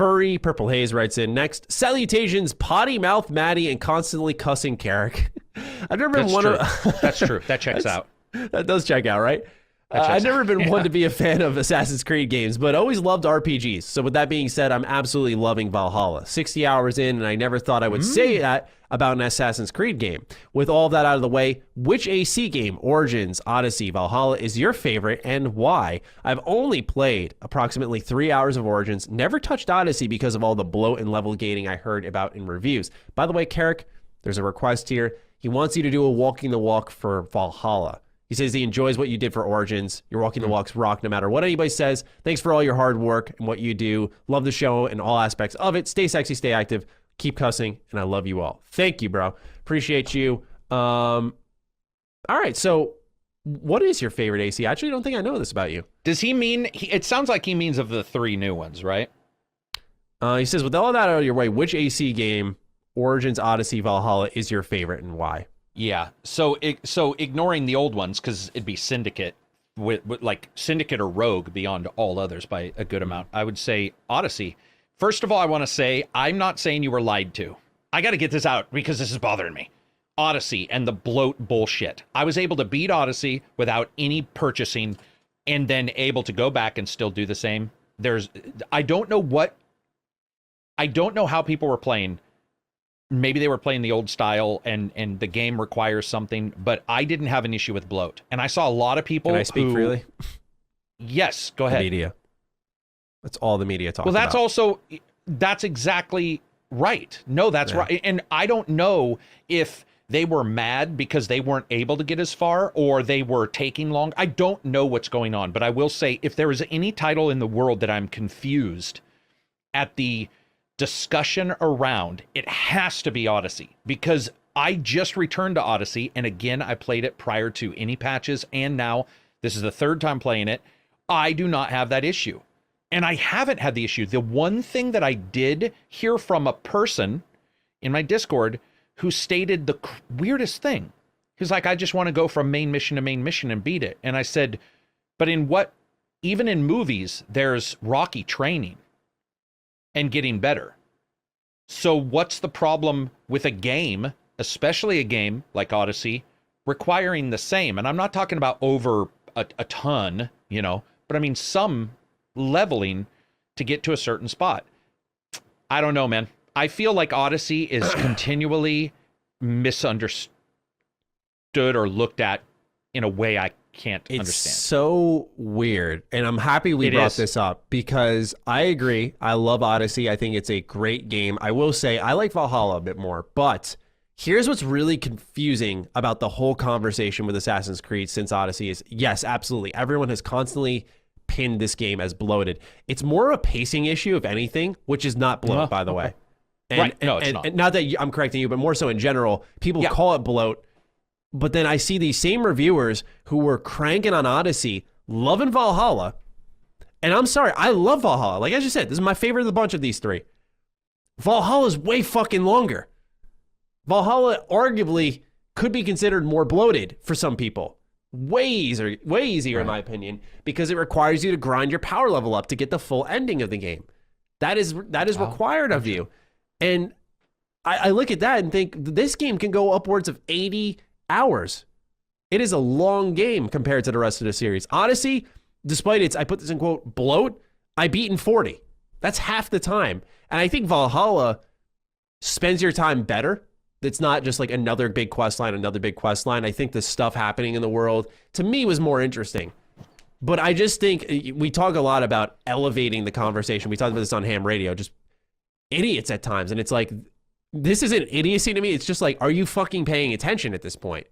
Furry Purple Haze writes in next. Salutations, potty mouth Maddie and constantly cussing Carrick. I've never been one of. That's true. That checks out. That does check out, right? I've never been one to be a fan of Assassin's Creed games, but always loved RPGs. So with that being said, I'm absolutely loving Valhalla. 60 hours in, and I never thought I would say that about an Assassin's Creed game. With all that out of the way, which AC game, Origins, Odyssey, Valhalla, is your favorite and why? I've only played approximately 3 hours of Origins, never touched Odyssey because of all the bloat and level gating I heard about in reviews. By the way, Carrick, there's a request here. He wants you to do a walking the walk for Valhalla. He says he enjoys what you did for Origins. Your walking the walks rock no matter what anybody says. Thanks for all your hard work and what you do. Love the show and all aspects of it. Stay sexy, stay active, keep cussing, and I love you all. Thank you, bro. Appreciate you. All right, so what is your favorite AC? I actually don't think I know this about you. Does he mean, it sounds like he means of the 3 new ones, right? He says, with all that out of your way, which AC game, Origins, Odyssey, Valhalla, is your favorite and why? Yeah, so ignoring the old ones, because it'd be Syndicate, with like Syndicate or Rogue beyond all others by a good amount, I would say Odyssey. First of all, I want to say, I'm not saying you were lied to. I got to get this out because this is bothering me. Odyssey and the bloat bullshit. I was able to beat Odyssey without any purchasing and then able to go back and still do the same. I don't know how people were playing. Maybe they were playing the old style and the game requires something, but I didn't have an issue with bloat. And I saw a lot of people. Can I speak freely? Yes, go ahead. The media. That's all the media talks about. Well, that's exactly right. No, that's right. And I don't know if they were mad because they weren't able to get as far or they were taking long. I don't know what's going on, but I will say if there is any title in the world that I'm confused at the discussion around, it has to be Odyssey, because I just returned to Odyssey, and again, I played it prior to any patches, and now this is the 3rd time playing it. I do not have that issue, and I haven't had the issue. The one thing that I did hear from a person in my Discord who stated the weirdest thing. He's like, I just want to go from main mission to main mission and beat it. And I said, but even in movies, there's Rocky training and getting better. So what's the problem with a game, especially a game like Odyssey, requiring the same? And I'm not talking about over a ton, but I mean some leveling to get to a certain spot. I don't know, man. I feel like Odyssey is continually misunderstood or looked at in a way I can't understand. It's so weird, and I'm happy we brought this up because I agree. I love Odyssey. I think it's a great game. I will say I like Valhalla a bit more, but here's what's really confusing about the whole conversation with Assassin's Creed since Odyssey is, yes, absolutely. Everyone has constantly pinned this game as bloated. It's more a pacing issue, if anything, which is not bloat, by the way. And, right. No, it's not. And not that I'm correcting you, but more so in general, people call it bloat. But then I see these same reviewers who were cranking on Odyssey, loving Valhalla. And I'm sorry, I love Valhalla. Like I just said, this is my favorite of the bunch of these 3. Valhalla's way fucking longer. Valhalla arguably could be considered more bloated for some people. Way easier in my opinion, because it requires you to grind your power level up to get the full ending of the game. That is required of you. And I look at that and think this game can go upwards of 80 hours. It is a long game compared to the rest of the series. Odyssey, despite its, I put this in quote, bloat, I beat in 40. That's half the time. And I think Valhalla spends your time better. It's not just like another big quest line. I think the stuff happening in the world, to me, was more interesting. But I just think we talk a lot about elevating the conversation. We talked about this on ham radio, just idiots at times. And it's like, this isn't idiocy to me. It's just like, are you fucking paying attention at this point?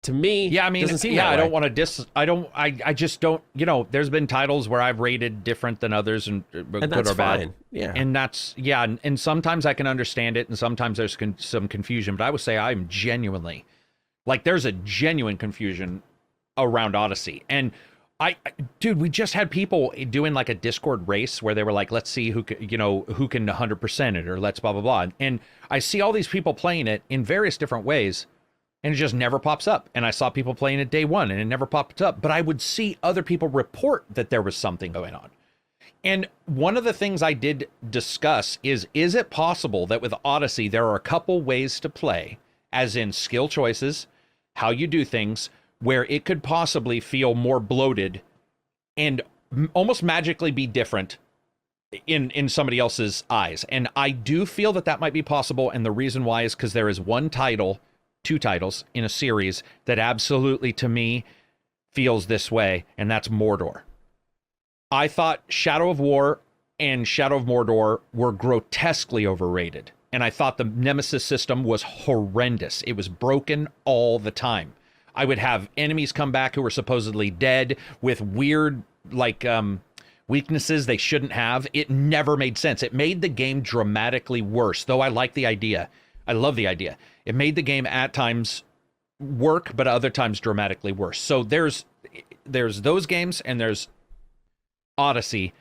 To me, yeah, I mean, doesn't seem yeah, that way. I don't want to I just don't, there's been titles where I've rated different than others and good that's or bad. fine. Yeah. And that's, and sometimes I can understand it and sometimes there's some confusion, but I would say I'm genuinely, like there's a genuine confusion around Odyssey. And dude, we just had people doing like a Discord race where they were like, let's see who can 100% it or let's blah, blah, blah. And I see all these people playing it in various different ways and it just never pops up. And I saw people playing it day one and it never popped up, but I would see other people report that there was something going on. And one of the things I did discuss is it possible that with Odyssey, there are a couple ways to play, as in skill choices, how you do things, where it could possibly feel more bloated and almost magically be different in somebody else's eyes. And I do feel that that might be possible. And the reason why is because there is two titles in a series that absolutely, to me, feels this way, and that's Mordor. I thought Shadow of War and Shadow of Mordor were grotesquely overrated. And I thought the Nemesis system was horrendous. It was broken all the time. I would have enemies come back who were supposedly dead with weird, weaknesses they shouldn't have. It never made sense. It made the game dramatically worse, though I like the idea. I love the idea. It made the game at times work, but other times dramatically worse. So there's those games and there's Odyssey,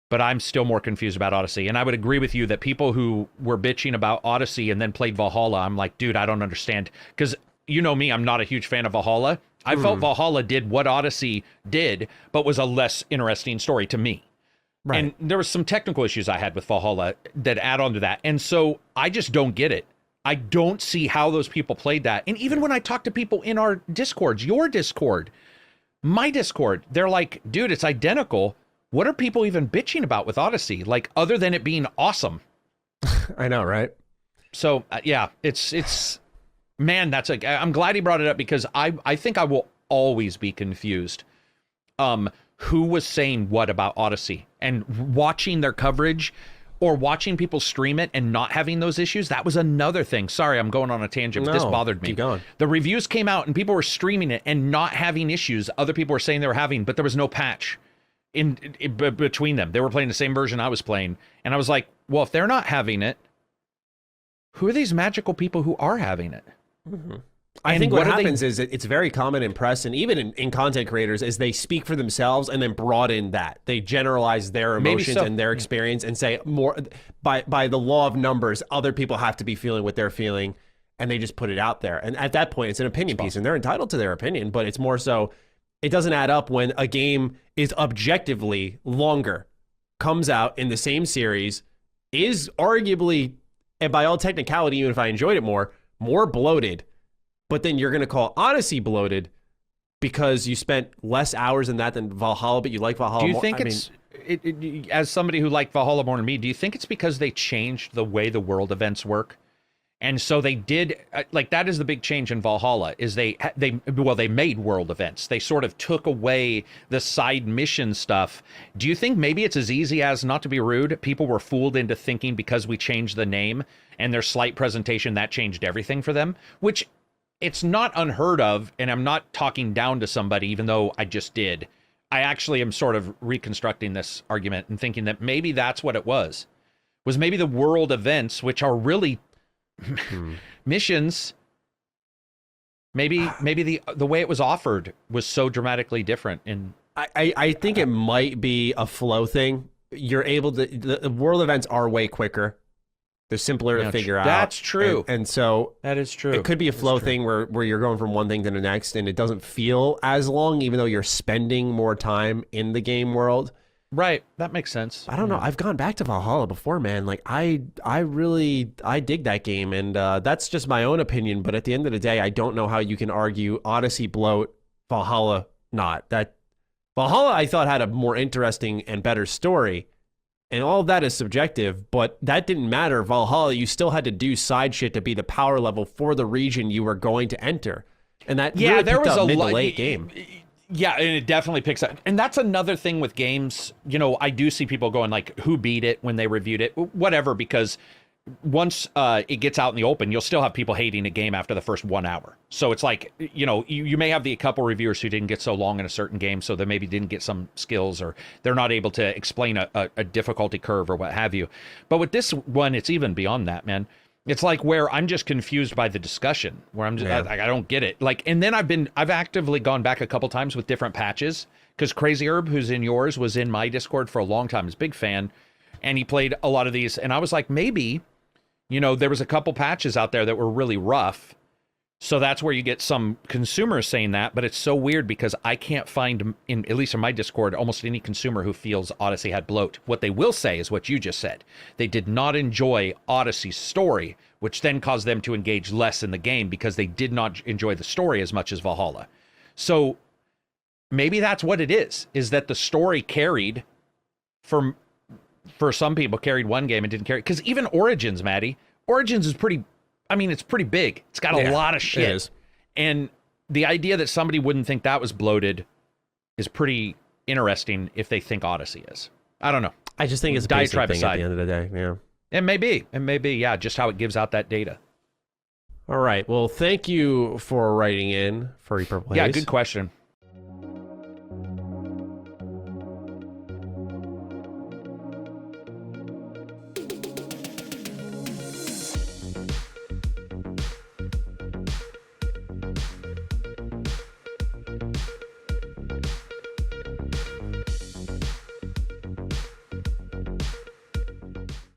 but I'm still more confused about Odyssey. And I would agree with you that people who were bitching about Odyssey and then played Valhalla, I'm like, dude, I don't understand. Because you know me, I'm not a huge fan of Valhalla. I felt Valhalla did what Odyssey did, but was a less interesting story to me. Right. And there was some technical issues I had with Valhalla that add on to that. And so I just don't get it. I don't see how those people played that. And even when I talk to people in our Discords, your Discord, my Discord, they're like, dude, it's identical. What are people even bitching about with Odyssey? Like, other than it being awesome. I know, right? So, yeah, it's man, I'm glad he brought it up because I think I will always be confused. Who was saying what about Odyssey, and watching their coverage or watching people stream it and not having those issues. That was another thing. Sorry, I'm going on a tangent, but this bothered me. Keep going. The reviews came out and people were streaming it and not having issues. Other people were saying they were having, but there was no patch in between them. They were playing the same version I was playing. And I was like, well, if they're not having it, who are these magical people who are having it? Mm-hmm. I think what happens is it's very common in press and even in content creators is they speak for themselves and then broaden that. They generalize their emotions and their experience and say more by the law of numbers, other people have to be feeling what they're feeling, and they just put it out there. And at that point, it's an opinion piece and they're entitled to their opinion, but it's more so it doesn't add up when a game is objectively longer, comes out in the same series, is arguably, and by all technicality, even if I enjoyed it more bloated. But then you're going to call Odyssey bloated because you spent less hours in that than Valhalla, but you like Valhalla more. Do you think as somebody who liked Valhalla more than me, do you think it's because they changed the way the world events work? And so they did, like, that is the big change in Valhalla, is they made world events. They sort of took away the side mission stuff. Do you think maybe it's as easy as, not to be rude, people were fooled into thinking because we changed the name and their slight presentation, that changed everything for them? Which, it's not unheard of, and I'm not talking down to somebody, even though I just did. I actually am sort of reconstructing this argument and thinking that maybe that's what it was maybe the world events, which are really missions. Maybe the way it was offered was so dramatically different. And I think it might be a flow thing. You're able to, the world events are way quicker. They're simpler to figure out. That's true. And so that is true. It could be a flow thing where you're going from one thing to the next and it doesn't feel as long, even though you're spending more time in the game world. Right. That makes sense. I don't know. I've gone back to Valhalla before, man. Like I dig that game, and that's just my own opinion. But at the end of the day, I don't know how you can argue Odyssey bloat, Valhalla not. That Valhalla I thought had a more interesting and better story. And all of that is subjective, but that didn't matter. Valhalla, you still had to do side shit to be the power level for the region you were going to enter. And that really there was a mid to late game. Yeah, and it definitely picks up. And that's another thing with games. You know, I do see people going like, who beat it when they reviewed it? Whatever, because once it gets out in the open, you'll still have people hating a game after the first 1 hour. So it's like, you know, you may have a couple reviewers who didn't get so long in a certain game, so they maybe didn't get some skills, or they're not able to explain a difficulty curve or what have you. But with this one, it's even beyond that, man. It's like where I'm just confused by the discussion, where I'm just, I don't get it. Like, and then I've actively gone back a couple times with different patches, because Crazy Herb, who's in yours, was in my Discord for a long time. He's a big fan, and he played a lot of these, and I was like, maybe, you know, there was a couple patches out there that were really rough. So that's where you get some consumers saying that, but it's so weird because I can't find, at least in my Discord, almost any consumer who feels Odyssey had bloat. What they will say is what you just said. They did not enjoy Odyssey's story, which then caused them to engage less in the game because they did not enjoy the story as much as Valhalla. So maybe that's what it is that the story carried for some people, carried one game and didn't carry. Because even Origins, Maddie, Origins is pretty... I mean, it's pretty big. It's got a lot of shit. It is. And the idea that somebody wouldn't think that was bloated is pretty interesting if they think Odyssey is. I don't know. I just think it's a basic thing at the end of the day. Yeah. It may be. Yeah, just how it gives out that data. All right. Well, thank you for writing in, Furry Purple Haze. Yeah, good question.